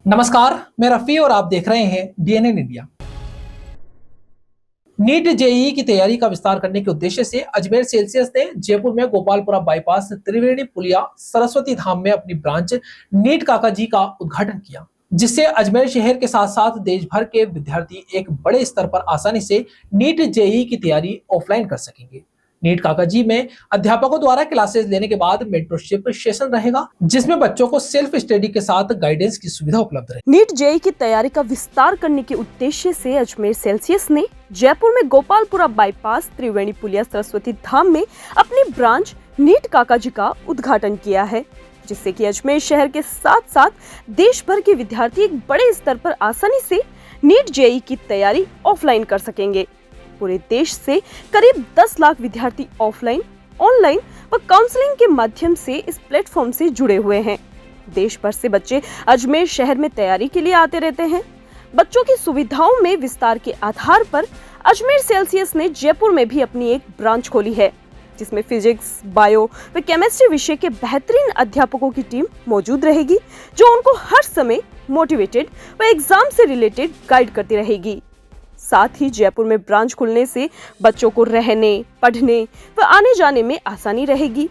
नमस्कार, मैं रफी और आप देख रहे हैं डीएनएन इंडिया। नीट जेईई की तैयारी का विस्तार करने के उद्देश्य से अजमेर सेल्सियस ने जयपुर में गोपालपुरा बाईपास त्रिवेणी पुलिया सरस्वती धाम में अपनी ब्रांच नीट काकाजी का उद्घाटन किया, जिससे अजमेर शहर के साथ साथ देश भर के विद्यार्थी एक बड़े स्तर पर आसानी से नीट जेईई की तैयारी ऑफलाइन कर सकेंगे। नीट काकाजी में अध्यापकों द्वारा क्लासेस लेने के बाद मेंटरशिप सेशन रहेगा, जिसमें बच्चों को सेल्फ स्टडी के साथ गाइडेंस की सुविधा उपलब्ध रहेगी। नीट जेईई की तैयारी का विस्तार करने के उद्देश्य से अजमेर सेल्सियस ने जयपुर में गोपालपुरा बाईपास त्रिवेणी पुलिया सरस्वती धाम में अपनी ब्रांच नीट काकाजी का उद्घाटन किया है, जिससे कि अजमेर शहर के साथ साथ देश भर के विद्यार्थी एक बड़े स्तर पर आसानी से नीट जेईई की तैयारी ऑफलाइन कर सकेंगे। पूरे देश से करीब 10 लाख विद्यार्थी ऑफलाइन, ऑनलाइन व काउंसलिंग के माध्यम से इस प्लेटफॉर्म से जुड़े हुए हैं। देश भर से बच्चे अजमेर शहर में तैयारी के लिए आते रहते हैं। बच्चों की सुविधाओं में विस्तार के आधार पर अजमेर सेल्सियस ने जयपुर में भी अपनी एक ब्रांच खोली है, जिसमें फिजिक्स, बायो व केमिस्ट्री विषय के बेहतरीन अध्यापकों की टीम मौजूद रहेगी, जो उनको हर समय मोटिवेटेड व एग्जाम से रिलेटेड गाइड करती रहेगी। साथ ही जयपुर में ब्रांच खुलने से बच्चों को रहने, पढ़ने व आने जाने में आसानी रहेगी।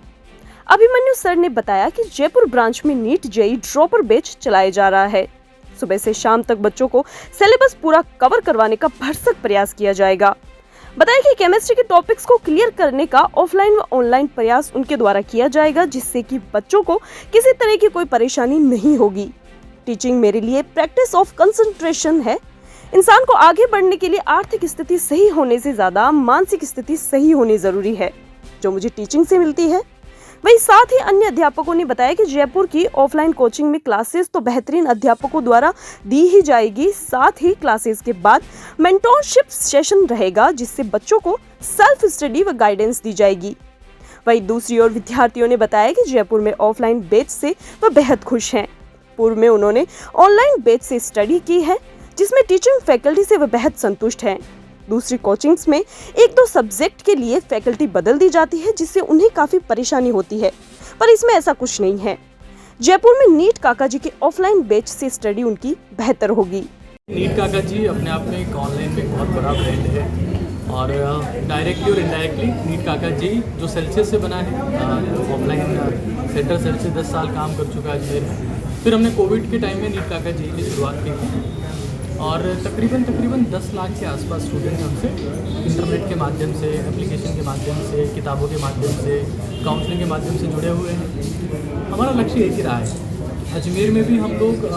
अभिमन्यु सर ने बताया कि जयपुर ब्रांच में नीट जेईई ड्रॉपर बैच चलाया जा रहा है। सुबह से शाम तक बच्चों को सिलेबस पूरा कवर करवाने का भरसक प्रयास किया जाएगा। बताया कि केमिस्ट्री के टॉपिक्स को क्लियर करने का ऑफलाइन व ऑनलाइन प्रयास उनके द्वारा किया जाएगा, जिससे कि बच्चों को किसी तरह की कोई परेशानी नहीं होगी। टीचिंग मेरे लिए प्रैक्टिस ऑफ कंसंट्रेशन है। इंसान को आगे बढ़ने के लिए आर्थिक स्थिति सही होने से ज्यादा मानसिक स्थिति सही होनी जरूरी है, जो मुझे टीचिंग से मिलती है। वहीं साथ ही अन्य अध्यापकों ने बताया कि जयपुर की ऑफलाइन कोचिंग में क्लासेस तो बेहतरीन अध्यापकों द्वारा दी ही जाएगी, साथ ही क्लासेस के बाद मेंटरशिप सेशन रहेगा, जिससे बच्चों को सेल्फ स्टडी व गाइडेंस दी जाएगी। वहीं दूसरी ओर विद्यार्थियों ने बताया कि जयपुर में ऑफलाइन बैच से वह बेहद खुश हैं। पूर्व में उन्होंने ऑनलाइन बैच से स्टडी की है, जिसमें टीचिंग फैकल्टी से वह बेहद संतुष्ट हैं। दूसरी कोचिंग्स में 1-2 सब्जेक्ट के लिए फैकल्टी बदल दी जाती है, जिससे उन्हें काफी परेशानी होती है, पर इसमें ऐसा कुछ नहीं है। जयपुर में नीट काकाजी के ऑफलाइन बैच से स्टडी उनकी बेहतर होगी। नीट काकाजी अपने आप में एक ऑनलाइन में बहुत बड़ा ब्रांड है और डायरेक्टली और इनडायरेक्टली नीट काकाजी जो सेल्सियस से बना है, ऑफलाइन सेंटर सेल्सियस 10 साल काम कर चुका है अजमेर में। फिर हमने कोविड के टाइम में नीट काकाजी की शुरुआत की थी और तकरीबन 10 लाख के आसपास स्टूडेंट हमसे इंटरनेट के माध्यम से, एप्लीकेशन के माध्यम से, किताबों के माध्यम से, काउंसलिंग के माध्यम से जुड़े हुए हैं। हमारा लक्ष्य एक ही रहा है। अजमेर में भी हम लोग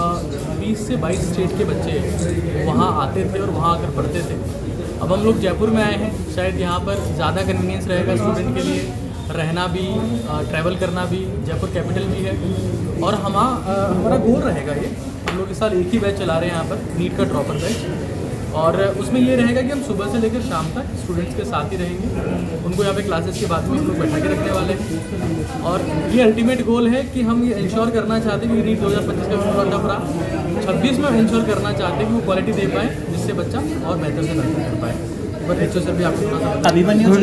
20 से 22 स्टेट के बच्चे वहाँ आते थे और वहाँ आकर पढ़ते थे। अब हम लोग जयपुर में आए हैं, शायद यहाँ पर ज़्यादा कन्वीनियंस रहेगा स्टूडेंट के लिए, रहना भी, ट्रैवल करना भी, जयपुर कैपिटल भी है और हमारा गोल रहेगा ये। हम लोग इस साल एक ही बैच चला रहे हैं यहाँ पर, नीट का ड्रॉपर बैच, और उसमें ये रहेगा कि हम सुबह से लेकर शाम तक स्टूडेंट्स के साथ ही रहेंगे। उनको यहाँ पे क्लासेस के बाद में हम लोग बैठा के रखने वाले हैं और ये अल्टीमेट गोल है कि हम ये इंश्योर करना चाहते हैं कि नीट 2025 का पेपर पूरा 26 में इंश्योर करना चाहते हैं कि वो क्वालिटी दे पाए, जिससे बच्चा और बेहतर से बेहतर कर पाए। पर एचओ सर भी आपको अभिमन्यु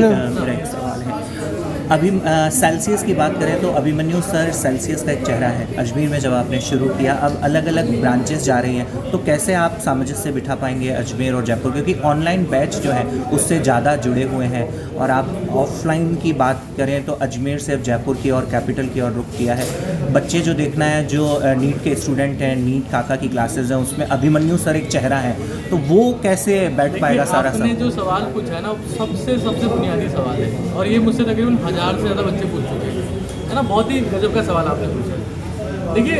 सवाल है। अभी सेल्सियस की बात करें तो अभिमन्यु सर सेल्सियस का एक चेहरा है। अजमेर में जब आपने शुरू किया, अब अलग अलग ब्रांचेस जा रही हैं, तो कैसे आप सामंजस्य बिठा पाएंगे अजमेर और जयपुर, क्योंकि ऑनलाइन बैच जो है उससे ज़्यादा जुड़े हुए हैं, और आप ऑफलाइन की बात करें तो अजमेर से जयपुर की और कैपिटल की ओर रुख किया है। बच्चे जो देखना है, जो नीट के स्टूडेंट हैं, नीट काका की क्लासेज हैं, उसमें अभिमन्यु सर एक चेहरा है, तो वो कैसे बैठ पाएगा सारा? आपने जो सवाल पूछा है ना, सबसे बुनियादी सवाल है और ये मुझसे तकरीबन 1000 से ज़्यादा बच्चे पूछ चुके हैं, है ना। बहुत ही गजब का सवाल आपने पूछा। देखिए,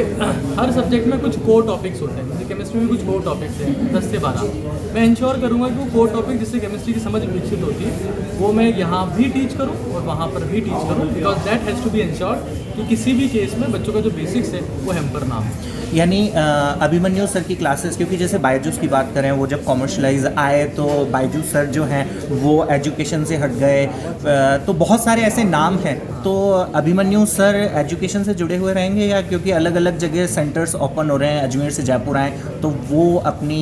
हर सब्जेक्ट में कुछ कोर टॉपिक्स होते हैं, जैसे केमिस्ट्री में कुछ कोर टॉपिक्स हैं 10 से 12। मैं इंश्योर करूँगा कि वो कोर टॉपिक जिससे केमिस्ट्री की समझ विकसित होती है वो मैं यहाँ भी टीच करूँ और वहाँ पर भी टीच करूँ, because that has to be ensured कि किसी भी केस में बच्चों का जो बेसिक्स है वो हैम्पर ना हो। यानी अभिमन्यु सर की क्लासेस, क्योंकि जैसे बायजूस की बात करें, वो जब कॉमर्शलाइज आए तो बायजूस सर जो हैं वो एजुकेशन से हट गए, तो बहुत सारे ऐसे नाम हैं, तो अभिमन्यु सर एजुकेशन से जुड़े हुए रहेंगे, या क्योंकि अलग अलग जगह सेंटर्स ओपन हो रहे हैं, अजमेर से जयपुर आए, तो वो अपनी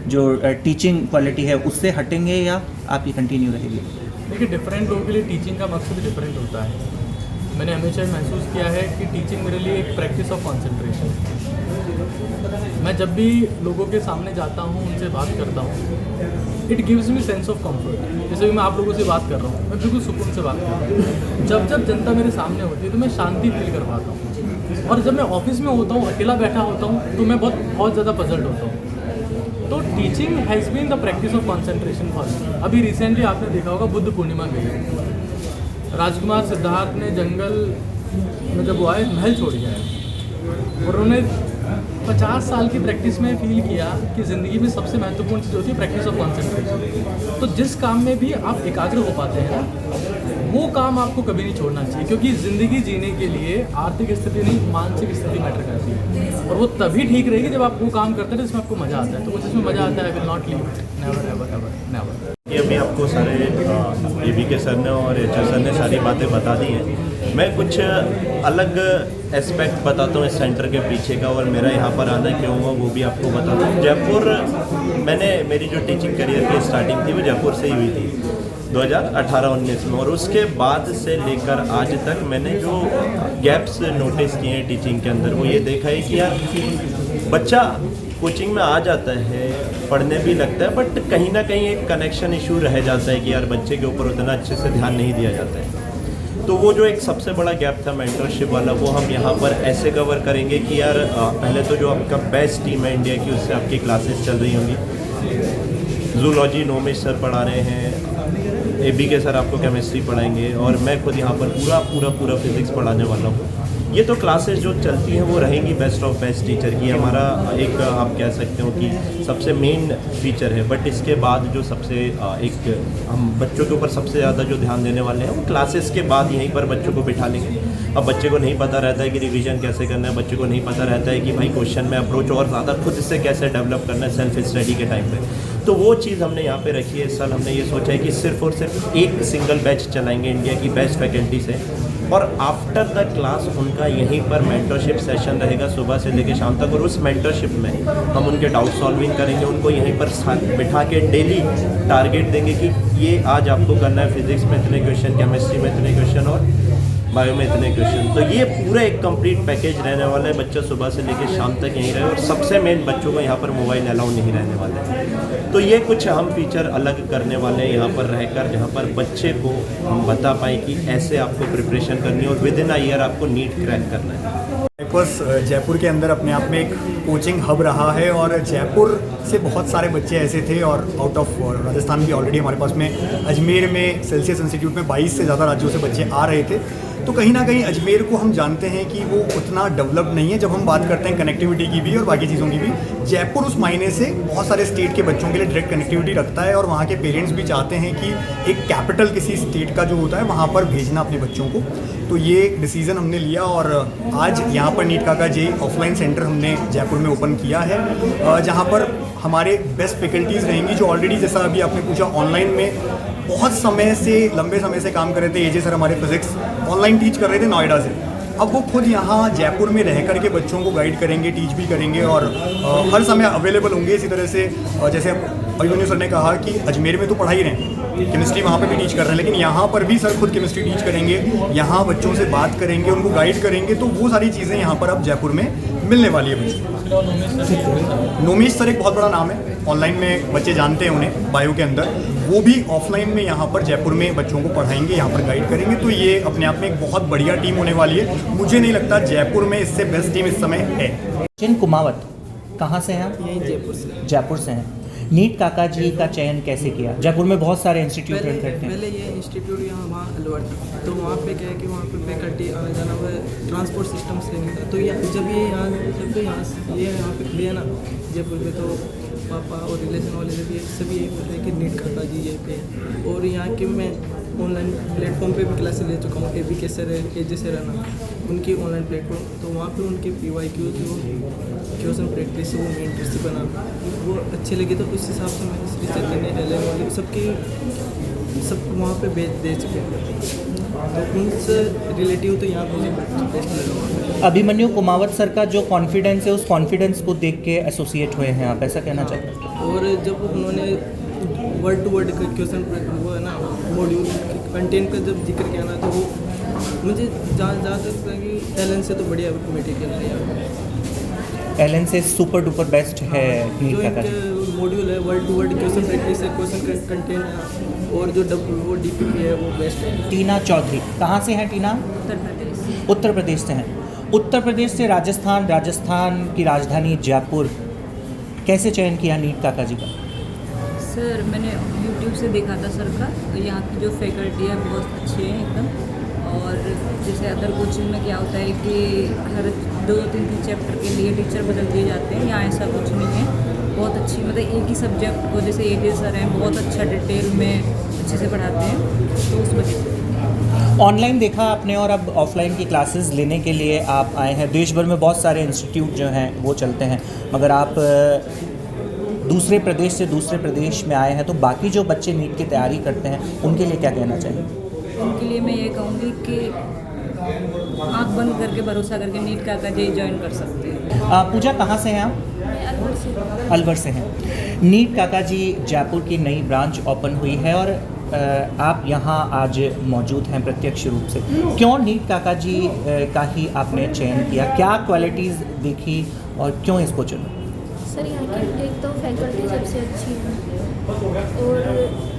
जो टीचिंग क्वालिटी है उससे हटेंगे या आपकी कंटिन्यू रहेगी? देखिए, डिफरेंट लोगों के लिए टीचिंग का मकसद डिफरेंट होता है। मैंने हमेशा महसूस किया है कि टीचिंग मेरे लिए एक प्रैक्टिस ऑफ कंसंट्रेशन है। मैं जब भी लोगों के सामने जाता हूँ, उनसे बात करता हूँ, it gives me sense of comfort. जैसे भी मैं आप लोगों से बात कर रहा हूँ, मैं बिल्कुल सुकून से बात कर रहा हूँ। जब जब जनता मेरे सामने होती है तो मैं शांति फील कर पाता हूँ, और जब मैं ऑफिस में होता हूँ, अकेला बैठा होता हूँ, तो मैं बहुत ज़्यादा पजल्ड होता हूँ। तो teaching has been the practice of concentration for. अभी रिसेंटली आपने देखा होगा बुद्ध पूर्णिमा गई, राजकुमार सिद्धार्थ ने जंगल में जब वो आए महल छोड़ गया है, और उन्होंने 50 साल की प्रैक्टिस में फील किया कि ज़िंदगी में सबसे महत्वपूर्ण चीज़ होती है प्रैक्टिस ऑफ कॉन्सेंट्रेशन। तो जिस काम में भी आप एकाग्र हो पाते हैं ना, वो काम आपको कभी नहीं छोड़ना चाहिए, क्योंकि ज़िंदगी जीने के लिए आर्थिक स्थिति नहीं, मानसिक स्थिति मैटर करती है, और वो तभी ठीक रहेगी जब आप वो काम करते हैं जिसमें आपको मज़ा आता है। तो जिसमें मज़ा आता है, I will not leave it, never ever ever never. ये अभी आपको सारे ABK सर ने और HR सर ने सारी बातें बता दी हैं। मैं कुछ अलग एस्पेक्ट बताता हूँ इस सेंटर के पीछे का, और मेरा यहाँ पर आना क्यों हुआ वो भी आपको बताता हूँ। जयपुर, मेरी जो टीचिंग करियर की स्टार्टिंग थी वो जयपुर से ही हुई थी 2018-19 में, और उसके बाद से लेकर आज तक मैंने जो गैप्स नोटिस किए हैं टीचिंग के अंदर, वो ये देखा है कि यार बच्चा कोचिंग में आ जाता है, पढ़ने भी लगता है, बट कहीं ना कहीं एक कनेक्शन इशू रह जाता है कि यार बच्चे के ऊपर उतना अच्छे से ध्यान नहीं दिया जाता है। तो वो जो एक सबसे बड़ा गैप था मेंटरशिप वाला, वो हम यहाँ पर ऐसे कवर करेंगे कि यार पहले तो जो आपका बेस्ट टीम है इंडिया की, उससे आपकी क्लासेस चल रही होंगी। जूलॉजी नोमेश सर पढ़ा रहे हैं, ABK सर आपको केमिस्ट्री पढ़ाएंगे, और मैं खुद यहाँ पर पूरा फिजिक्स पढ़ाने वाला हूँ। ये तो क्लासेस जो चलती हैं वो रहेंगी बेस्ट ऑफ बेस्ट टीचर की, हमारा एक आप कह सकते हो कि सबसे मेन फीचर है। बट इसके बाद जो सबसे एक हम बच्चों के ऊपर सबसे ज़्यादा जो ध्यान देने वाले हैं वो क्लासेस के बाद यहीं पर बच्चों को बिठा लेंगे। अब बच्चे को नहीं पता रहता है कि रिवीजन कैसे करना है, बच्चे को नहीं पता रहता है कि भाई क्वेश्चन में अप्रोच और ज़्यादा खुद से कैसे डेवलप करना है सेल्फ स्टडी के टाइम पे, तो वो चीज़ हमने यहाँ पे रखी है। इस साल हमने ये सोचा है कि सिर्फ और सिर्फ एक सिंगल बैच चलाएंगे इंडिया की बेस्ट फैकल्टी से, और आफ्टर द क्लास उनका यहीं पर मेंटरशिप सेशन रहेगा सुबह से लेकर शाम तक, और उस मेंटरशिप में हम उनके डाउट सॉल्विंग करेंगे, उनको यहीं पर बिठा के डेली टारगेट देंगे कि ये आज आपको करना है फिजिक्स में इतने क्वेश्चन, केमिस्ट्री में इतने क्वेश्चन और बायो में इतने क्वेश्चन। तो ये पूरा एक कंप्लीट पैकेज रहने वाला है, बच्चा सुबह से लेकर शाम तक यहीं रहे, और सबसे मेन बच्चों को यहाँ पर मोबाइल अलाउ नहीं रहने वाला है। तो ये कुछ हम फीचर अलग करने वाले हैं यहाँ पर रहकर, जहाँ पर बच्चे को हम बता पाएँ कि ऐसे आपको प्रिपरेशन करनी है और विद इन अ ईयर आपको नीट क्रैक करना है। बस जयपुर के अंदर अपने आप में एक कोचिंग हब रहा है, और जयपुर से बहुत सारे बच्चे ऐसे थे, और आउट ऑफ राजस्थान भी ऑलरेडी हमारे पास में अजमेर में सेल्सियस इंस्टीट्यूट में 22 से ज़्यादा राज्यों से बच्चे आ रहे थे। तो कहीं ना कहीं अजमेर को हम जानते हैं कि वो उतना डेवलप नहीं है जब हम बात करते हैं कनेक्टिविटी की भी और बाकी चीज़ों की भी। जयपुर उस मायने से बहुत सारे स्टेट के बच्चों के लिए डायरेक्ट कनेक्टिविटी रखता है, और वहाँ के पेरेंट्स भी चाहते हैं कि एक कैपिटल किसी स्टेट का जो होता है वहाँ पर भेजना अपने बच्चों को। तो ये एक डिसीज़न हमने लिया, और आज यहाँ पर नीट काका जे ऑफलाइन सेंटर हमने जयपुर में ओपन किया है, जहाँ पर हमारे बेस्ट फैकल्टीज़ रहेंगी, जो ऑलरेडी जैसा अभी आपने पूछा ऑनलाइन में बहुत समय से लंबे समय से काम कर रहे थे। AJ सर हमारे फिजिक्स ऑनलाइन टीच कर रहे थे नोएडा से, अब वो खुद यहाँ जयपुर में रह कर के बच्चों को गाइड करेंगे, टीच भी करेंगे, और हर समय अवेलेबल होंगे। इसी तरह से जैसे अभिमन्यु सर ने कहा कि अजमेर में तो पढ़ा ही रहे हैं, केमिस्ट्री वहाँ पे भी टीच कर रहे हैं, लेकिन यहाँ पर भी सर खुद केमिस्ट्री टीच करेंगे, यहाँ बच्चों से बात करेंगे, उनको गाइड करेंगे। तो वो सारी चीज़ें यहाँ पर अब जयपुर में मिलने वाली है बच्चों। नोमेश सर एक बहुत बड़ा नाम है, ऑनलाइन में बच्चे जानते हैं उन्हें बायो के अंदर, वो भी ऑफलाइन में यहाँ पर जयपुर में बच्चों को पढ़ाएंगे, यहाँ पर गाइड करेंगे। तो ये अपने आप में एक बहुत बढ़िया टीम होने वाली है। मुझे नहीं लगता जयपुर में इससे बेस्ट टीम इस समय है। जिन कुमावत कहाँ से हैं आप? यहीं जयपुर से हैं। नीट काका जी का चयन कैसे किया? जयपुर में बहुत सारे इंस्टीट्यूट रहते हैं। पहले ये इंस्टीट्यूट यहाँ वहाँ अलवर था, तो वहाँ पे क्या है कि वहाँ पे फैकल्टी आना जाना वो ट्रांसपोर्ट सिस्टम से नहीं था। तो जब ये यहाँ पे लिया ना जयपुर में, तो पापा और रिलेशन वाले सभी यही बोल रहे हैं कि नीट काका जी ये पे। और यहाँ के मैं ऑनलाइन प्लेटफॉर्म पे भी क्लासेस ले चुका हूँ, ABK सर है, AJ सर है ना, उनकी ऑनलाइन प्लेटफॉर्म। तो वहाँ पे उनके PYQ जो क्वेश्चन प्रैक्टिस वो मैं इंटरेस्ट बना वो अच्छे लगे, तो उस हिसाब से मैंने श्री चैतन्य LM वाले सब वहाँ पे दे चुके हैं। तो उनसे रिलेटिव तो यहाँ मुझे बेस्ट लगा। अभिमन्यु कुमावत सर का जो कॉन्फिडेंस है, उस कॉन्फिडेंस को देख के एसोसिएट हुए हैं आप, ऐसा कहना चाहते हैं? और जब उन्होंने वर्ड टू वर्ड क्वेश्चन वो है ना मॉड्यूल कंटेंट का जब जिक्र किया ना, तो वो मुझे जहाँ तक लगता है कि LN से तो बढ़िया मटेरियल है यहाँ। एलन से सुपर डुपर बेस्ट है नीट जो काका जी। एक मॉड्यूल है word to word question practice है, क्वेश्चन कंटेंट और जो वो डीपीपी है वो बेस्ट है। टीना चौधरी कहाँ से हैं टीना? उत्तर प्रदेश से हैं। उत्तर प्रदेश से राजस्थान, राजस्थान की राजधानी जयपुर, कैसे चयन किया नीट काका जी का? सर मैंने यूट्यूब से देखा था सर का, तो यहाँ की जो फैकल्टी है बहुत अच्छी है एकदम। और जैसे अदर कोचिंग में क्या होता है कि हर 2-3 चैप्टर के लिए टीचर बदल दिए जाते हैं, यहाँ ऐसा कुछ नहीं है। बहुत अच्छी मतलब एक ही सब्जेक्ट को जैसे एजे सर हैं बहुत अच्छा डिटेल में अच्छे से पढ़ाते हैं, तो उस वजह से। ऑनलाइन देखा आपने और अब ऑफलाइन की क्लासेस लेने के लिए आप आए हैं। देश भर में बहुत सारे इंस्टीट्यूट जो हैं वो चलते हैं, मगर आप दूसरे प्रदेश से दूसरे प्रदेश में आए हैं, तो बाकी जो बच्चे नीट की तैयारी करते हैं उनके लिए क्या कहना चाहिए? उनके लिए मैं ये कहूँगी कि आँख बंद करके भरोसा करके नीट काका जी ज्वाइन कर सकते हैं। पूजा कहाँ से हैं आप? अलवर से हैं। नीट काका जी जयपुर की नई ब्रांच ओपन हुई है और आप यहाँ आज मौजूद हैं प्रत्यक्ष रूप से। क्यों नीट काका जी का ही आपने चयन किया? क्या क्वालिटीज़ देखी और क्यों इसको चुना? सर यहाँ की एक तो फैकल्टी सबसे अच्छी है और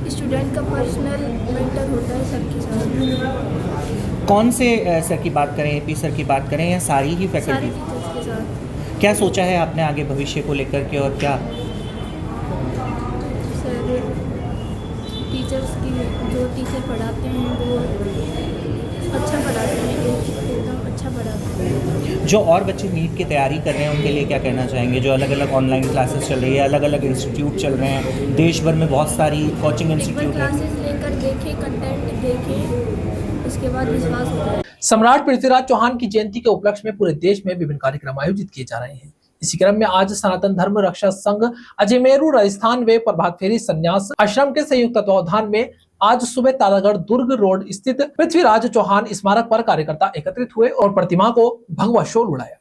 स्टूडेंट का पर्सनल मेंटर होता है सर के साथ। कौन से सर की बात करें, एपी सर की बात करें या सारी ही सारे फैकल्टी? टीचर्स के साथ। क्या सोचा है आपने आगे भविष्य को लेकर के और क्या? सर टीचर्स की जो टीचर पढ़ाते हैं वो अच्छा पढ़ाते हैं, एकदम अच्छा पढ़ाते हैं। जो और बच्चे नीट की तैयारी कर रहे हैं उनके लिए क्या कहना चाहेंगे? जो अलग अलग ऑनलाइन क्लासेस चल रही है, अलग अलग इंस्टीट्यूट चल रहे हैं, देश भर में बहुत सारी कोचिंग एक बार इंस्टीट्यूट हैं। क्लासेस लेकर देखें, कंटेंट देखें, उसके बाद विश्वास होता है। सम्राट पृथ्वीराज चौहान की जयंती के उपलक्ष्य में पूरे देश में विभिन्न कार्यक्रम आयोजित किए जा रहे हैं। इसी क्रम में आज सनातन धर्म रक्षा संघ अजमेरू राजस्थान व प्रभात फेरी संन्यास आश्रम के संयुक्त तत्वावधान में आज सुबह तारागढ़ दुर्ग रोड स्थित पृथ्वीराज चौहान स्मारक पर कार्यकर्ता एकत्रित हुए और प्रतिमा को भगवा शोल उड़ाया।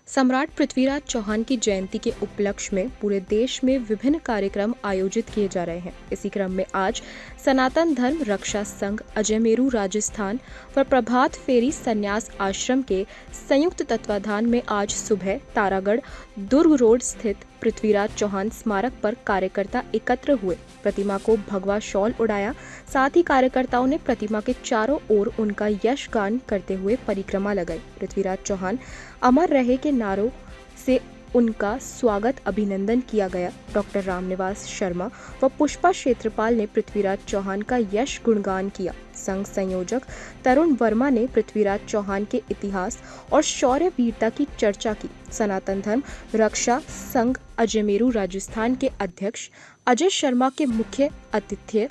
सम्राट पृथ्वीराज चौहान की जयंती के उपलक्ष्य में पूरे देश में विभिन्न कार्यक्रम आयोजित किए जा रहे हैं। इसी क्रम में आज सनातन धर्म रक्षा संघ अजमेरू राजस्थान व प्रभात फेरी संन्यास आश्रम के संयुक्त तत्वाधान में आज सुबह तारागढ़ दुर्ग रोड स्थित पृथ्वीराज चौहान स्मारक पर कार्यकर्ता एकत्र हुए, प्रतिमा को भगवा शॉल उड़ाया। साथ ही कार्यकर्ताओं ने प्रतिमा के चारों ओर उनका यश गान करते हुए परिक्रमा लगाई। पृथ्वीराज चौहान अमर रहे के नारों से उनका स्वागत अभिनंदन किया गया। डॉक्टर रामनिवास शर्मा व पुष्पा क्षेत्रपाल ने पृथ्वीराज चौहान का यश गुणगान किया। संघ संयोजक तरुण वर्मा ने पृथ्वीराज चौहान के इतिहास और शौर्य वीरता की चर्चा की। सनातन धर्म रक्षा संघ अजमेरू राजस्थान के अध्यक्ष अजय शर्मा के मुख्य आतिथ्य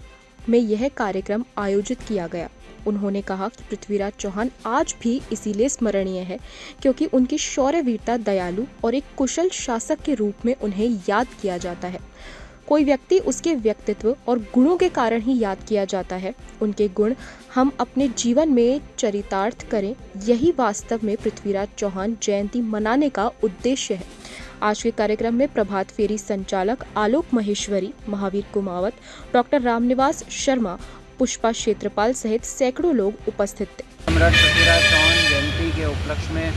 में यह कार्यक्रम आयोजित किया गया। उन्होंने कहा कि पृथ्वीराज चौहान आज भी इसीलिए स्मरणीय है क्योंकि उनकी शौर्य वीरता, दयालु और एक कुशल शासक के रूप में उन्हें याद किया जाता है। कोई व्यक्ति उसके व्यक्तित्व और गुणों के कारण ही याद किया जाता है। उनके गुण हम अपने जीवन में चरितार्थ करें, यही वास्तव में पृथ्वीराज चौहान जयंती मनाने का उद्देश्य है। आज के कार्यक्रम में प्रभात फेरी संचालक आलोक महेश्वरी, महावीर कुमावत, डॉक्टर रामनिवास शर्मा, पुष्पा क्षेत्रपाल सहित सैकड़ों लोग उपस्थित थे। सम्राट पृथ्वीराज चौहान जयंती के उपलक्ष्य में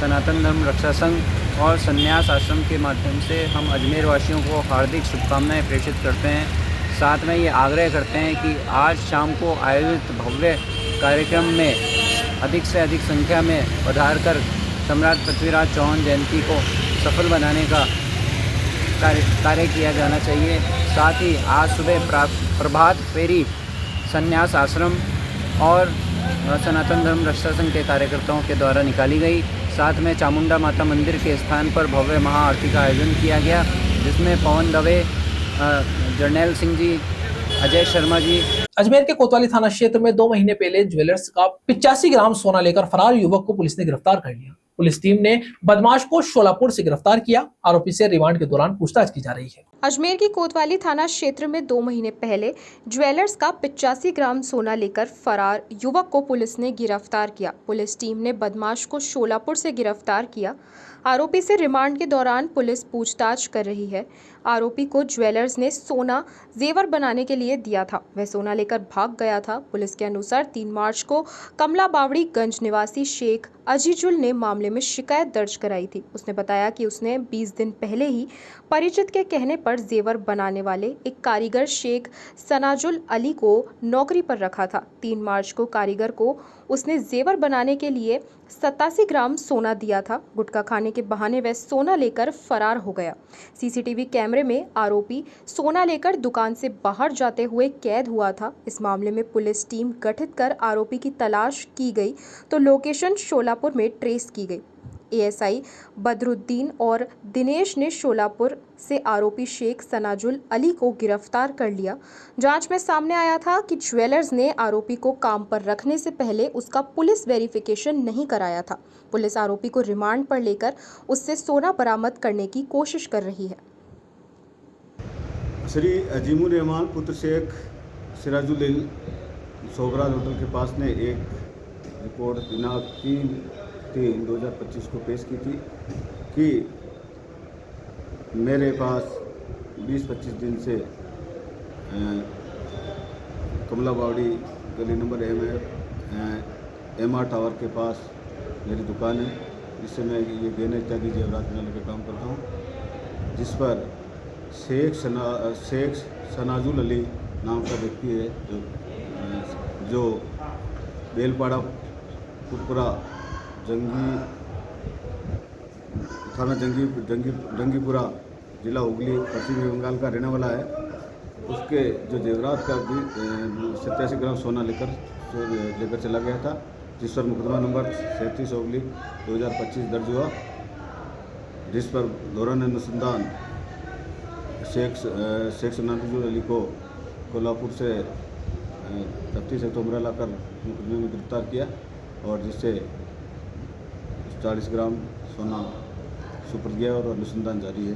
सनातन धर्म रक्षा संघ और संन्यास आश्रम के माध्यम से हम अजमेर वासियों को हार्दिक शुभकामनाएं प्रेषित करते हैं। साथ में ये आग्रह करते हैं कि आज शाम को आयोजित भव्य कार्यक्रम में अधिक से अधिक संख्या में पधार कर सम्राट पृथ्वीराज चौहान जयंती को सफल बनाने का कार्य किया जाना चाहिए। साथ ही आज सुबह प्रभात फेरी संन्यास आश्रम और सनातन धर्म रक्षा संघ के कार्यकर्ताओं के द्वारा निकाली गई। साथ में चामुंडा माता मंदिर के स्थान पर भव्य महाआरती का आयोजन किया गया, जिसमें पवन दवे, जर्नैल सिंह जी, अजय शर्मा जी। अजमेर के कोतवाली थाना क्षेत्र में 2 महीने पहले ज्वेलर्स का 85 ग्राम सोना लेकर फरार युवक को पुलिस ने गिरफ्तार कर लिया। पुलिस टीम ने बदमाश को शोलापुर से गिरफ्तार किया। आरोपी से रिमांड के दौरान पूछताछ की जा रही है। अजमेर की कोतवाली थाना क्षेत्र में 2 महीने पहले ज्वेलर्स का 85 ग्राम सोना लेकर फरार युवक को पुलिस ने गिरफ्तार किया। पुलिस टीम ने बदमाश को शोलापुर से गिरफ्तार किया। आरोपी से रिमांड के दौरान पुलिस पूछताछ कर रही है। आरोपी को ज्वेलर्स ने सोना जेवर बनाने के लिए दिया था, वह सोना लेकर भाग गया था। पुलिस के अनुसार 3 मार्च को कमला बावड़ी गंज निवासी शेख अजीजुल ने मामले में शिकायत दर्ज कराई थी। उसने बताया कि उसने 20 दिन पहले ही परिचित के कहने पर जेवर बनाने वाले एक कारीगर शेख सनाजुल अली को नौकरी पर रखा था। 3 मार्च को कारीगर को उसने जेवर बनाने के लिए 87 ग्राम सोना दिया था। गुटखा खाने के बहाने वह सोना लेकर फरार हो गया। सीसीटीवी कैमरे में आरोपी सोना लेकर दुकान से बाहर जाते हुए कैद हुआ था। इस मामले में पुलिस टीम गठित कर आरोपी की तलाश की गई तो लोकेशन शोलापुर में ट्रेस की गई। एएसआई बदरुद्दीन और दिनेश ने शोलापुर से आरोपी शेख सनाजुल अली को गिरफ्तार कर लिया। जांच में सामने आया था कि ज्वेलर्स ने आरोपी को काम पर रखने से पहले उसका पुलिस वेरिफिकेशन नहीं कराया था। पुलिस आरोपी को रिमांड पर लेकर उससे सोना बरामद करने की कोशिश कर रही है। श्री अजीमुर रहमान पुत्र शेख सिराजुल सोबराज होटल के पास ने एक रिपोर्ट दिनांक 3/3/2025 को पेश की थी कि मेरे पास 20-25 दिन से कमला बावड़ी गली नंबर MR टावर के पास मेरी दुकान है, जिससे मैं ये गहने इत्यादि जेवरात बनाने का काम करता हूँ, जिस पर शेख सनाजुल अली नाम का व्यक्ति है जो बेलपाड़ा पुरपुरा थाना जंगीपुरा जिला हुगली पश्चिम बंगाल का रहने वाला है। उसके जो जेवरात का भी 87 ग्राम सोना लेकर चला गया था, जिस पर मुकदमा नंबर 37/2025 दर्ज हुआ, जिस पर दौरान अनुसंधान शेख सनाजुल अली को कोल्हापुर से तफ्तीश हेतु उमरा लाकर मुकदमे में गिरफ्तार किया और जिससे 40 ग्राम सोना सुपुर्द किया और अनुसंधान जारी है।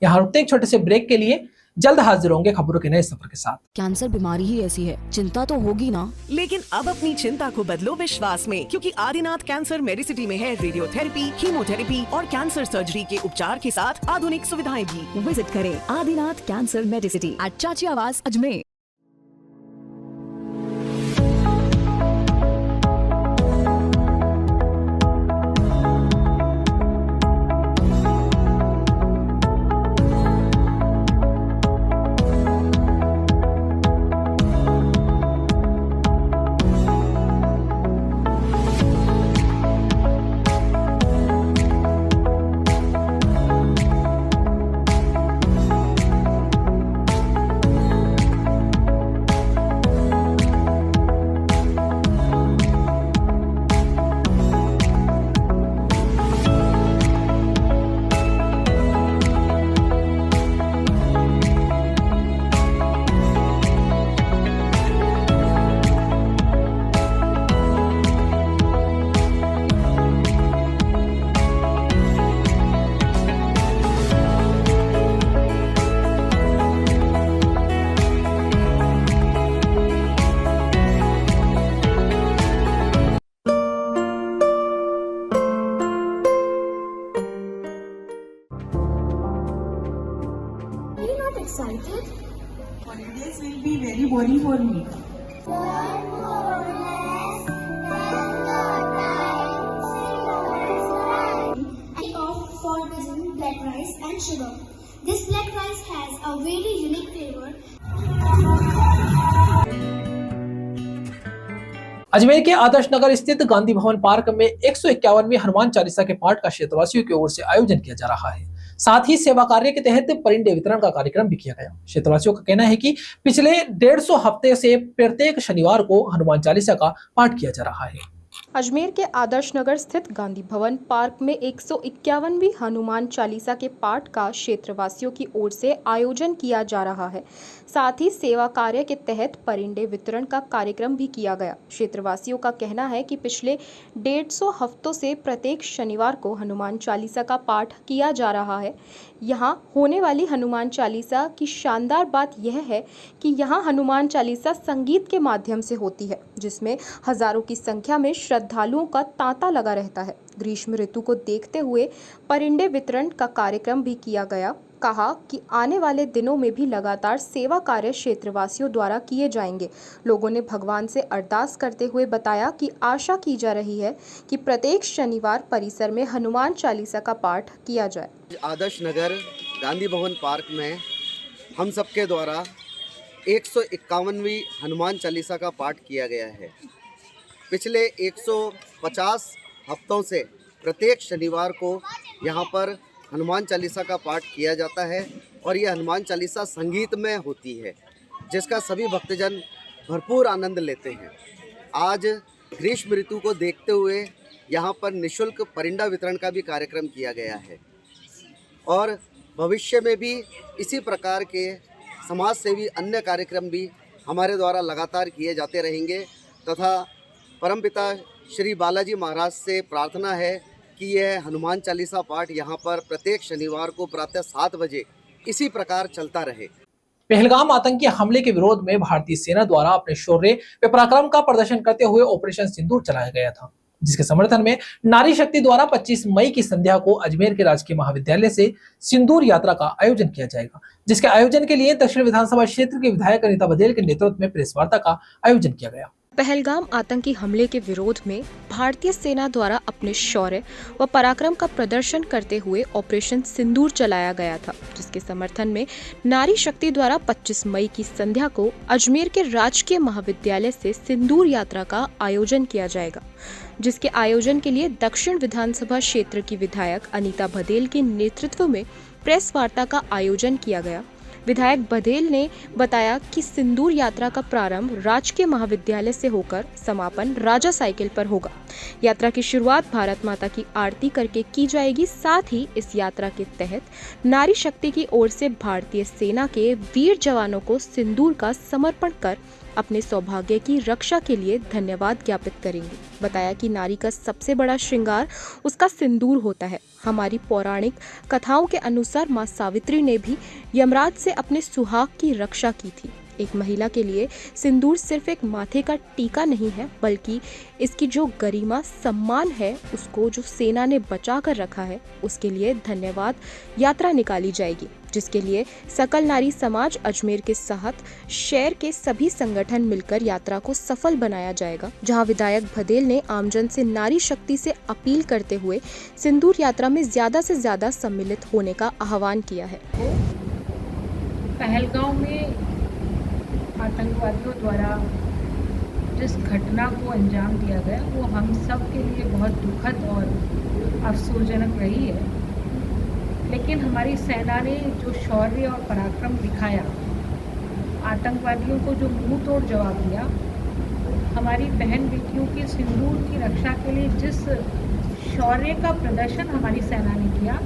यहाँ रुकते हैं एक छोटे से ब्रेक के लिए, जल्द हाजिर होंगे खबरों के नए सफर के साथ। कैंसर बीमारी ही ऐसी है, चिंता तो होगी ना। लेकिन अब अपनी चिंता को बदलो विश्वास में, क्योंकि आदिनाथ कैंसर मेडिसिटी में है रेडियोथेरेपी, कीमोथेरेपी और कैंसर सर्जरी के उपचार के साथ आधुनिक सुविधाएं भी। विजिट करें आदिनाथ कैंसर मेडिसिटी एट चाची आवास Ajmer. Excited? Holidays will be very boring for me. I opt for using black rice and sugar. This black rice has a very unique flavor. Ajmer के आदर्श नगर स्थित गांधी भवन पार्क में 151वीं हनुमान चालीसा के पाठ का क्षेत्रवासियों की ओर से आयोजन किया जा रहा है। साथ ही सेवा कार्य के तहत परिंडे वितरण का कार्यक्रम भी किया गया। क्षेत्रवासियों का कहना है कि पिछले 150 हफ्ते से प्रत्येक शनिवार को हनुमान चालीसा का पाठ किया जा रहा है। अजमेर के आदर्श नगर स्थित गांधी भवन पार्क में 151वीं हनुमान चालीसा के पाठ का क्षेत्रवासियों की ओर से आयोजन किया जा रहा है। साथ ही सेवा कार्य के तहत परिंडे वितरण का कार्यक्रम भी किया गया। क्षेत्रवासियों का कहना है कि पिछले 150 हफ्तों से प्रत्येक शनिवार को हनुमान चालीसा का पाठ किया जा रहा है। यहाँ होने वाली हनुमान चालीसा की शानदार बात यह है कि यहाँ हनुमान चालीसा संगीत के माध्यम से होती है, जिसमें हजारों की संख्या में श्रद्धालुओं का तांता लगा रहता है। ग्रीष्म ऋतु को देखते हुए परिंडे वितरण का कार्यक्रम भी किया गया। कहा कि आने वाले दिनों में भी लगातार सेवा कार्य क्षेत्रवासियों द्वारा किए जाएंगे। लोगों ने भगवान से अरदास करते हुए बताया कि आशा की जा रही है कि प्रत्येक शनिवार परिसर में हनुमान चालीसा का पाठ किया जाए। आदर्श नगर गांधी भवन पार्क में हम सबके द्वारा 151वीं हनुमान चालीसा का पाठ किया गया है। पिछले 150 हफ्तों से प्रत्येक शनिवार को यहाँ पर हनुमान चालीसा का पाठ किया जाता है और ये हनुमान चालीसा संगीत में होती है, जिसका सभी भक्तजन भरपूर आनंद लेते हैं। आज ग्रीष्म ऋतु को देखते हुए यहाँ पर निःशुल्क परिंडा वितरण का भी कार्यक्रम किया गया है और भविष्य में भी इसी प्रकार के समाज सेवी अन्य कार्यक्रम भी हमारे द्वारा लगातार किए जाते रहेंगे तथा परमपिता श्री बालाजी महाराज से प्रार्थना है कि यह हनुमान चालीसा पाठ यहाँ पर प्रत्येक शनिवार को प्रातः 7 बजे इसी प्रकार चलता रहे। पहलगाम आतंकी हमले के विरोध में भारतीय सेना द्वारा अपने शौर्य व पराक्रम का प्रदर्शन करते हुए ऑपरेशन सिंदूर चलाया गया था, जिसके समर्थन में नारी शक्ति द्वारा 25 मई की संध्या को अजमेर के राजकीय महाविद्यालय से सिंदूर यात्रा का आयोजन किया जाएगा, जिसके आयोजन के लिए दक्षिण विधानसभा क्षेत्र के विधायक अनीता बघेल के नेतृत्व में प्रेस वार्ता का आयोजन किया गया। पहलगाम आतंकी हमले के विरोध में भारतीय सेना द्वारा अपने शौर्य व पराक्रम का प्रदर्शन करते हुए ऑपरेशन सिंदूर चलाया गया था, जिसके समर्थन में नारी शक्ति द्वारा 25 मई की संध्या को अजमेर के राजकीय महाविद्यालय से सिंदूर यात्रा का आयोजन किया जाएगा, जिसके आयोजन के लिए दक्षिण विधानसभा क्षेत्र की विधायक अनीता बघेल के नेतृत्व में प्रेस वार्ता का आयोजन किया गया। विधायक बघेल ने बताया कि सिंदूर यात्रा का प्रारंभ राजकीय महाविद्यालय से होकर समापन राजा साइकिल पर होगा। यात्रा की शुरुआत भारत माता की आरती करके की जाएगी। साथ ही इस यात्रा के तहत नारी शक्ति की ओर से भारतीय सेना के वीर जवानों को सिंदूर का समर्पण कर अपने सौभाग्य की रक्षा के लिए धन्यवाद ज्ञापित करेंगे। बताया कि नारी का सबसे बड़ा श्रृंगार उसका सिंदूर होता है। हमारी पौराणिक कथाओं के अनुसार मां सावित्री ने भी यमराज से अपने सुहाग की रक्षा की थी। एक महिला के लिए सिंदूर सिर्फ एक माथे का टीका नहीं है, बल्कि इसकी जो गरिमा सम्मान है, उसको जो सेना ने बचा कर रखा है, उसके लिए धन्यवाद यात्रा निकाली जाएगी, जिसके लिए सकल नारी समाज अजमेर के साथ शहर के सभी संगठन मिलकर यात्रा को सफल बनाया जाएगा। जहां विधायक बघेल ने आमजन से नारी शक्ति से अपील करते हुए सिंदूर यात्रा में ज्यादा से ज्यादा सम्मिलित होने का आह्वान किया है। पहलगाम में आतंकवादियों द्वारा जिस घटना को अंजाम दिया गया वो हम सब के लिए बहुत दुखद और अफसोसजनक रही है, लेकिन हमारी सेना ने जो शौर्य और पराक्रम दिखाया, आतंकवादियों को जो मुंह तोड़ जवाब दिया, हमारी बहन बेटियों के सिंदूर की रक्षा के लिए जिस शौर्य का प्रदर्शन हमारी सेना ने किया,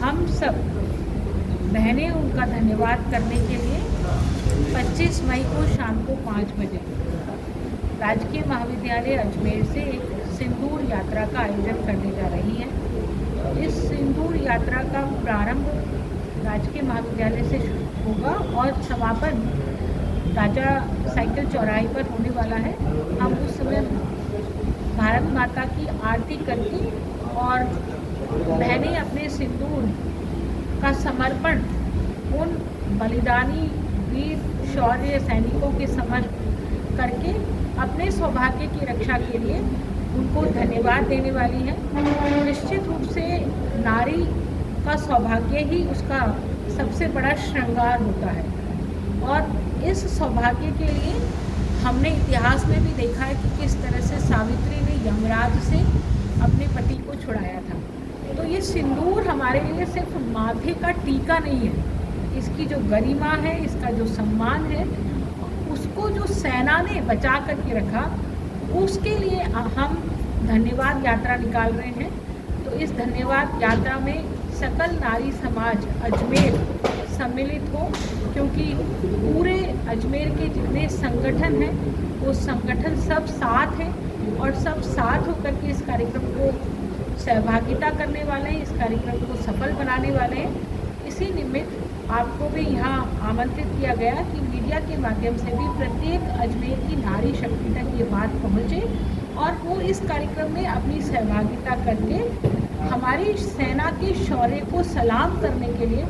हम सब बहनें उनका धन्यवाद करने के लिए 25 मई को शाम को 5 बजे राजकीय महाविद्यालय अजमेर से एक सिंदूर यात्रा का आयोजन करने जा रही है। इस सिंदूर यात्रा का प्रारंभ राजकीय महाविद्यालय से होगा और समापन राजा साइकिल चौराहे पर होने वाला है। हम उस समय भारत माता की आरती करके और बहनें अपने सिंदूर का समर्पण उन बलिदानी वीर शौर्य सैनिकों के समर्थ करके अपने सौभाग्य की रक्षा के लिए उनको धन्यवाद देने वाली है। निश्चित रूप से नारी का सौभाग्य ही उसका सबसे बड़ा श्रृंगार होता है और इस सौभाग्य के लिए हमने इतिहास में भी देखा है कि किस तरह से सावित्री ने यमराज से अपने पति को छुड़ाया था। तो ये सिंदूर हमारे लिए सिर्फ माथे का टीका नहीं है, इसकी जो गरिमा है, इसका जो सम्मान है, उसको जो सेना ने बचा करके रखा, उसके लिए हम धन्यवाद यात्रा निकाल रहे हैं। तो इस धन्यवाद यात्रा में सकल नारी समाज अजमेर सम्मिलित हो, क्योंकि पूरे अजमेर के जितने संगठन हैं वो संगठन सब साथ हैं और सब साथ होकर के इस कार्यक्रम को सहभागिता करने वाले हैं, इस कार्यक्रम को सफल बनाने वाले हैं। इसी निमित्त आपको भी यहाँ आमंत्रित किया गया कि मीडिया मीडिया के माध्यम से भी प्रत्येक अजमेर की नारी शक्ति तक ये बात पहुँचे और वो इस कार्यक्रम में अपनी सहभागिता करके हमारी सेना के शौर्य को सलाम करने के लिए,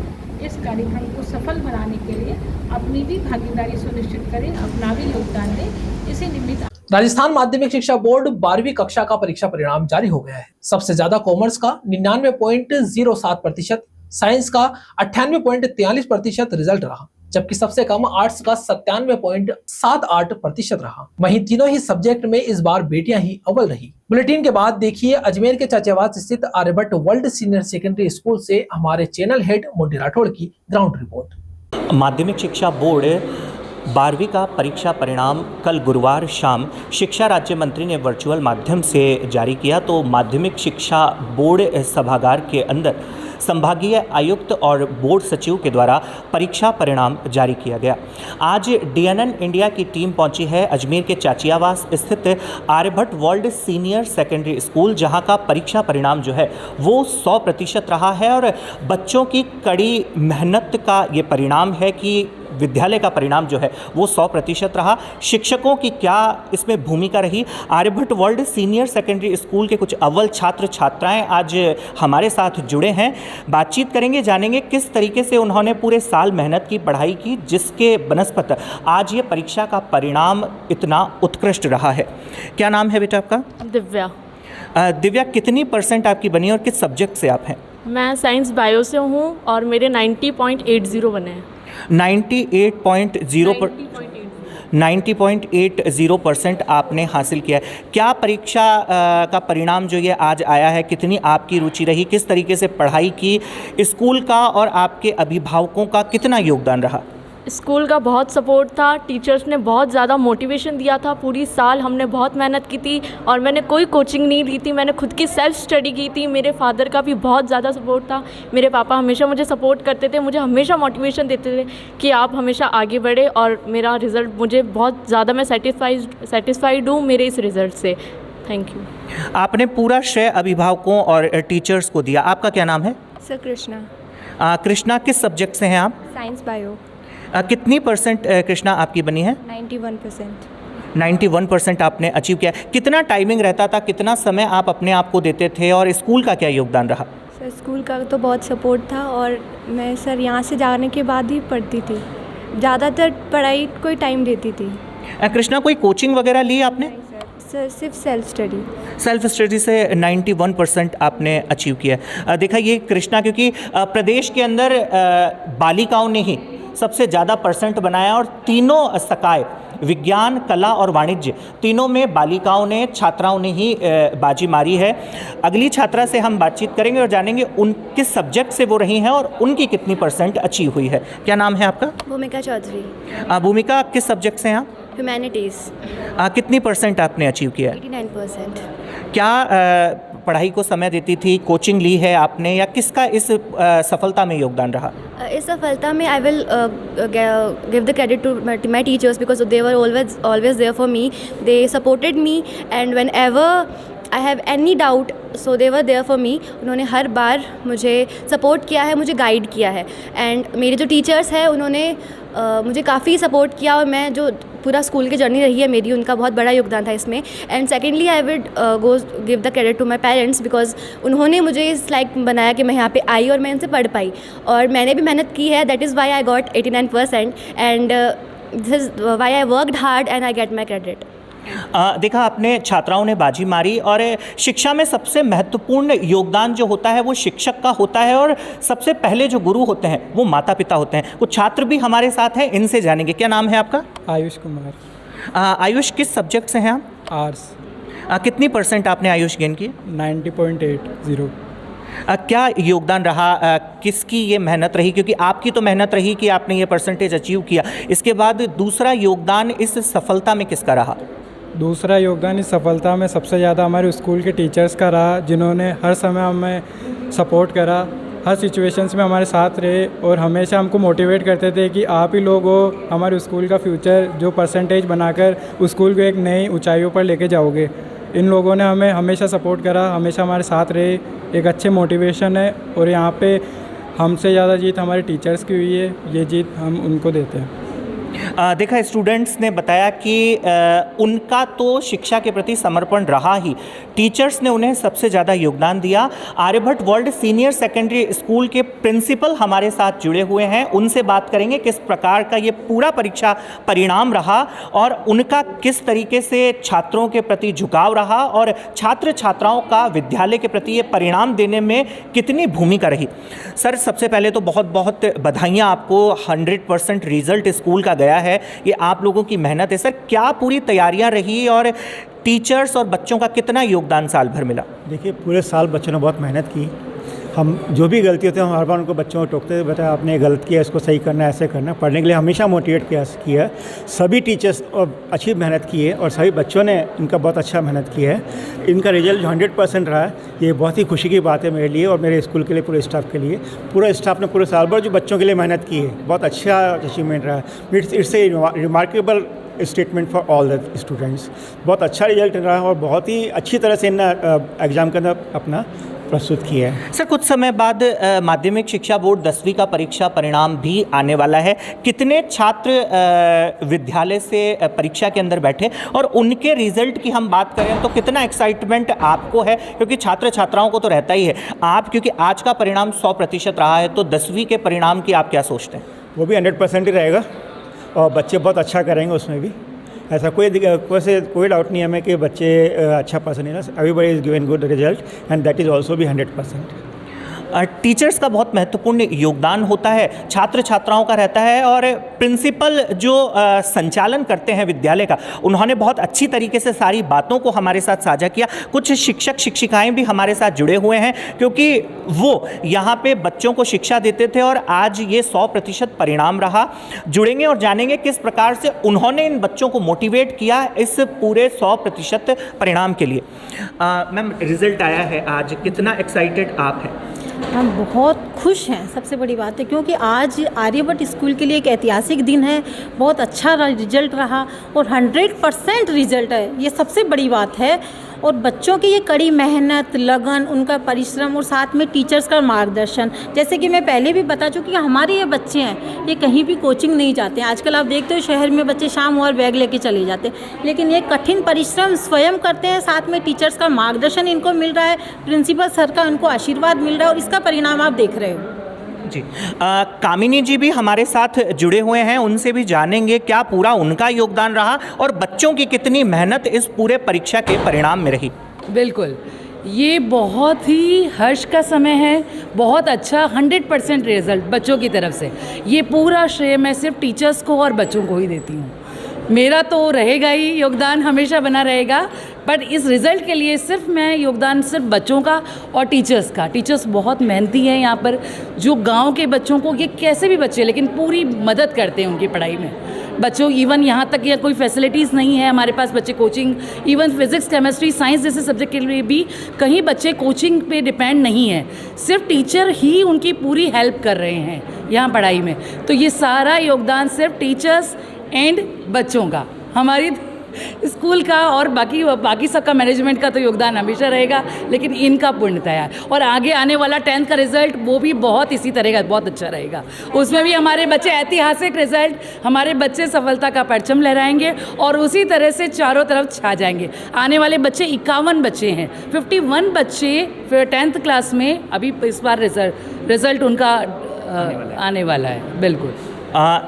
इस कार्यक्रम को सफल बनाने के लिए अपनी भी भागीदारी सुनिश्चित करें, अपना भी योगदान दें। इसी निमित्त राजस्थान माध्यमिक शिक्षा बोर्ड 12वीं कक्षा का परीक्षा परिणाम जारी हो गया है। सबसे ज्यादा कॉमर्स का 99.07%, साइंस का 98.43% रिजल्ट रहा, जबकि सबसे कम आर्ट्स का 97.78% रहा। वहीं तीनों ही सब्जेक्ट में इस बार बेटियां ही अव्वल रही। बुलेटिन के बाद देखिए अजमेर के चाचियावास स्थित Aryabhatta World Senior Secondary School से हमारे चैनल हेड मोंटी राठौड़ की ग्राउंड रिपोर्ट। माध्यमिक शिक्षा बोर्ड 12वीं का परीक्षा परिणाम कल गुरुवार शाम शिक्षा राज्य मंत्री ने वर्चुअल माध्यम से जारी किया। तो माध्यमिक शिक्षा बोर्ड सभागार के अंदर संभागीय आयुक्त और बोर्ड सचिव के द्वारा परीक्षा परिणाम जारी किया गया। आज DNN इंडिया की टीम पहुंची है अजमेर के चाचियावास स्थित Aryabhatta World Senior Secondary School, जहां का परीक्षा परिणाम जो है वो 100% रहा है और बच्चों की कड़ी मेहनत का ये परिणाम है कि विद्यालय का परिणाम जो है वो 100% रहा। शिक्षकों की क्या इसमें भूमिका रही, Aryabhatta World Senior Secondary School के कुछ अव्वल छात्र छात्राएं आज हमारे साथ जुड़े हैं। बातचीत करेंगे, जानेंगे किस तरीके से उन्होंने पूरे साल मेहनत की, पढ़ाई की, जिसके बनस्पत आज ये परीक्षा का परिणाम इतना उत्कृष्ट रहा है। क्या नाम है बेटा आपका? दिव्या। दिव्या, कितनी % आपकी बनी और किस सब्जेक्ट से आप हैं? मैं साइंस बायो से हूँ और मेरे 90.80 बने हैं। 90.80% आपने हासिल किया है। क्या परीक्षा का परिणाम जो ये आज आया है, कितनी आपकी रुचि रही, किस तरीके से पढ़ाई की, स्कूल का और आपके अभिभावकों का कितना योगदान रहा? स्कूल का बहुत सपोर्ट था, टीचर्स ने बहुत ज़्यादा मोटिवेशन दिया था। पूरी साल हमने बहुत मेहनत की थी और मैंने कोई कोचिंग नहीं ली थी, मैंने खुद की सेल्फ स्टडी की थी। मेरे फादर का भी बहुत ज़्यादा सपोर्ट था। मेरे पापा हमेशा मुझे सपोर्ट करते थे, मुझे हमेशा मोटिवेशन देते थे कि आप हमेशा आगे बढ़े और मेरा रिज़ल्ट मुझे बहुत ज़्यादा, मैं सेटिस्फाइड हूँ मेरे इस रिज़ल्ट से। Thank you. आपने पूरा श्रेय अभिभावकों और टीचर्स को दिया। आपका क्या नाम है? सर कृष्णा। कृष्णा, किस सब्जेक्ट से हैं आप? Science bio. कितनी % कृष्णा आपकी बनी है? 91%। 91% आपने अचीव किया। कितना टाइमिंग रहता था, कितना समय आप अपने आप को देते थे और स्कूल का क्या योगदान रहा? सर स्कूल का तो बहुत सपोर्ट था और मैं सर यहाँ से जाने के बाद ही पढ़ती थी, ज़्यादातर पढ़ाई को ही टाइम देती थी। कृष्णा, कोई कोचिंग वगैरह ली आपने? सर सिर्फ सेल्फ स्टडी से 91% आपने अचीव किया। देखा ये कृष्णा, क्योंकि प्रदेश के अंदर बालिकाओं ने ही सबसे ज़्यादा % बनाया और तीनों सकाय विज्ञान, कला और वाणिज्य तीनों में बालिकाओं ने, छात्राओं ने ही बाजी मारी है। अगली छात्रा से हम बातचीत करेंगे और जानेंगे उन किस सब्जेक्ट से वो रही हैं और उनकी कितनी % अचीव हुई है। क्या नाम है आपका? भूमिका चौधरी। भूमिका, किस सब्जेक्ट से हैं आप? ह्यूमैनिटीज़। कितनी % आपने अचीव किया? 89%। क्या पढ़ाई को समय देती थी, कोचिंग ली है आपने, या किसका इस सफलता में योगदान रहा? इस सफलता में I will give the credit to my teachers because they were always there for me, they supported me and whenever I have any doubt so they were there for me. उन्होंने हर बार मुझे support किया है, मुझे guide किया है and मेरे जो टीचर्स हैं उन्होंने मुझे काफ़ी सपोर्ट किया और मैं जो पूरा स्कूल की जर्नी रही है मेरी, उनका बहुत बड़ा योगदान था इसमें। And secondly I would go give the credit to my parents because उन्होंने मुझे इस लाइक बनाया कि मैं यहाँ पे आई और मैं इनसे पढ़ पाई और मैंने भी मेहनत की है। That is why I got 89% and this is why I worked hard and I get my credit. देखा आपने, छात्राओं ने बाजी मारी और शिक्षा में सबसे महत्वपूर्ण योगदान जो होता है वो शिक्षक का होता है और सबसे पहले जो गुरु होते हैं वो माता पिता होते हैं। कुछ छात्र भी हमारे साथ हैं, इनसे जानेंगे। क्या नाम है आपका? आयुष कुमार। आयुष, किस सब्जेक्ट से हैं आप? आर्ट्स। कितनी % आपने आयुष गेन की? 90.80। क्या योगदान रहा, किसकी ये मेहनत रही? क्योंकि आपकी तो मेहनत रही कि आपने ये % अचीव किया, इसके बाद दूसरा योगदान इस सफलता में किसका रहा? दूसरा योगदान इस सफलता में सबसे ज़्यादा हमारे स्कूल के टीचर्स का रहा, जिन्होंने हर समय हमें सपोर्ट करा, हर सिचुएशंस में हमारे साथ रहे और हमेशा हमको मोटिवेट करते थे कि आप ही लोग हो हमारे स्कूल का फ्यूचर, जो % बनाकर स्कूल को एक नई ऊंचाइयों पर लेके जाओगे। इन लोगों ने हमें हमेशा सपोर्ट करा, हमेशा हमारे साथ रहे, एक अच्छे मोटिवेशन है और यहाँ पे हमसे ज़्यादा जीत हमारे टीचर्स की हुई है, ये जीत हम उनको देते हैं। देखा, स्टूडेंट्स ने बताया कि उनका तो शिक्षा के प्रति समर्पण रहा ही, टीचर्स ने उन्हें सबसे ज़्यादा योगदान दिया। Aryabhatta World Senior Secondary School के प्रिंसिपल हमारे साथ जुड़े हुए हैं, उनसे बात करेंगे किस प्रकार का ये पूरा परीक्षा परिणाम रहा और उनका किस तरीके से छात्रों के प्रति झुकाव रहा और छात्र छात्राओं का विद्यालय के प्रति ये परिणाम देने में कितनी भूमिका रही। सर, सबसे पहले तो बहुत बहुत बधाइयाँ आपको, 100% रिजल्ट स्कूल का गया है, ये आप लोगों की मेहनत है। सर, क्या पूरी तैयारियां रही और टीचर्स और बच्चों का कितना योगदान साल भर मिला? देखिए, पूरे साल बच्चों ने बहुत मेहनत की। हम जो भी गलती होती है हम हर बार उनको बच्चों को टोकते थे, बेटा आपने गलत किया, इसको सही करना है, ऐसे करना। पढ़ने के लिए हमेशा मोटिवेट किया। सभी टीचर्स अच्छी मेहनत की है और सभी बच्चों ने इनका बहुत अच्छा मेहनत की है। इनका रिजल्ट जो 100% रहा है, ये बहुत ही खुशी की बात है मेरे लिए और मेरे स्कूल के लिए, पूरे स्टाफ के लिए। पूरा स्टाफ ने पूरे साल भर जो बच्चों के लिए मेहनत की है, बहुत अच्छा अचीवमेंट रहा है। It's a remarkable statement for all the students. बहुत अच्छा रिजल्ट रहा है और बहुत ही अच्छी तरह से इन एग्ज़ाम के अंदर अपना प्रस्तुत किया है। सर, कुछ समय बाद माध्यमिक शिक्षा बोर्ड 10वीं का परीक्षा परिणाम भी आने वाला है। कितने छात्र विद्यालय से परीक्षा के अंदर बैठे और उनके रिजल्ट की हम बात करें तो कितना एक्साइटमेंट आपको है? क्योंकि छात्र छात्राओं को तो रहता ही है। आप, क्योंकि आज का परिणाम 100% रहा है, तो 10वीं के परिणाम की आप क्या सोचते हैं? वो भी 100% ही रहेगा और बच्चे बहुत अच्छा करेंगे उसमें भी। ऐसा कोई डाउट नहीं है हमें कि बच्चे अच्छा पास नहीं ना। Everybody is given good result and that is also भी 100%। टीचर्स का बहुत महत्वपूर्ण योगदान होता है, छात्र छात्राओं का रहता है और प्रिंसिपल जो संचालन करते हैं विद्यालय का, उन्होंने बहुत अच्छी तरीके से सारी बातों को हमारे साथ साझा किया। कुछ शिक्षक शिक्षिकाएं भी हमारे साथ जुड़े हुए हैं क्योंकि वो यहाँ पे बच्चों को शिक्षा देते थे और आज ये 100% परिणाम रहा। जुड़ेंगे और जानेंगे किस प्रकार से उन्होंने इन बच्चों को मोटिवेट किया इस पूरे 100% परिणाम के लिए। मैम, रिजल्ट आया है आज, कितना एक्साइटेड आप हैं? हम बहुत खुश हैं, सबसे बड़ी बात है, क्योंकि आज आर्यभट्ट स्कूल के लिए एक ऐतिहासिक दिन है। बहुत अच्छा रिजल्ट रहा और 100% रिजल्ट है, ये सबसे बड़ी बात है। और बच्चों की ये कड़ी मेहनत, लगन, उनका परिश्रम और साथ में टीचर्स का मार्गदर्शन, जैसे कि मैं पहले भी बता चुकी हूँ, हमारे ये बच्चे हैं, ये कहीं भी कोचिंग नहीं जाते हैं। आजकल आप देखते हो शहर में बच्चे शाम और बैग लेके चले जाते हैं, लेकिन ये कठिन परिश्रम स्वयं करते हैं, साथ में टीचर्स का मार्गदर्शन इनको मिल रहा है, प्रिंसिपल सर का उनको आशीर्वाद मिल रहा है और इसका परिणाम आप देख रहे हो। जी, कामिनी जी भी हमारे साथ जुड़े हुए हैं, उनसे भी जानेंगे क्या पूरा उनका योगदान रहा और बच्चों की कितनी मेहनत इस पूरे परीक्षा के परिणाम में रही। बिल्कुल, ये बहुत ही हर्ष का समय है, बहुत अच्छा 100% रिजल्ट बच्चों की तरफ से। ये पूरा श्रेय मैं सिर्फ टीचर्स को और बच्चों को ही देती हूँ। मेरा तो रहेगा ही योगदान, हमेशा बना रहेगा, बट इस रिज़ल्ट के लिए सिर्फ मैं योगदान सिर्फ बच्चों का और टीचर्स का। टीचर्स बहुत मेहनती हैं यहाँ पर, जो गांव के बच्चों को, ये कैसे भी बच्चे, लेकिन पूरी मदद करते हैं उनकी पढ़ाई में। बच्चों, इवन यहाँ तक या कोई फैसिलिटीज़ नहीं है हमारे पास, बच्चे coaching, even physics, chemistry, science जैसे सब्जेक्ट के लिए भी कहीं बच्चे कोचिंग पे डिपेंड नहीं है, सिर्फ टीचर ही उनकी पूरी हेल्प कर रहे हैं यहाँ पढ़ाई में। तो ये सारा योगदान सिर्फ टीचर्स एंड बच्चों का, हमारी स्कूल का और बाकी सबका मैनेजमेंट का तो योगदान हमेशा रहेगा, लेकिन इनका पूर्णतः है। और आगे आने वाला 10th का रिज़ल्ट वो भी बहुत इसी तरह का बहुत अच्छा रहेगा। उसमें भी हमारे बच्चे ऐतिहासिक रिज़ल्ट, हमारे बच्चे सफलता का परचम लहराएंगे और उसी तरह से चारों तरफ छा जाएंगे। आने वाले बच्चे 51 बच्चे हैं, 51 बच्चे फिर 10th क्लास में अभी इस बार रिज़ल्ट उनका आने वाला है। बिल्कुल,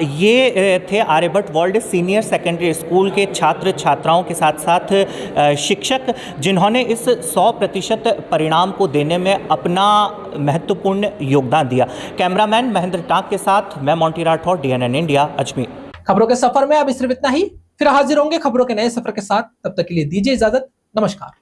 ये थे Aryabhatta World Senior Secondary School के छात्र छात्राओं के साथ साथ शिक्षक, जिन्होंने इस 100% परिणाम को देने में अपना महत्वपूर्ण योगदान दिया। कैमरामैन महेंद्र टाक के साथ मैं Monty Rathore, DNN India, Ajmer. खबरों के सफर में अब सिर्फ इतना ही, फिर हाजिर होंगे खबरों के नए सफर के साथ। तब तक के लिए दीजिए इजाजत, नमस्कार।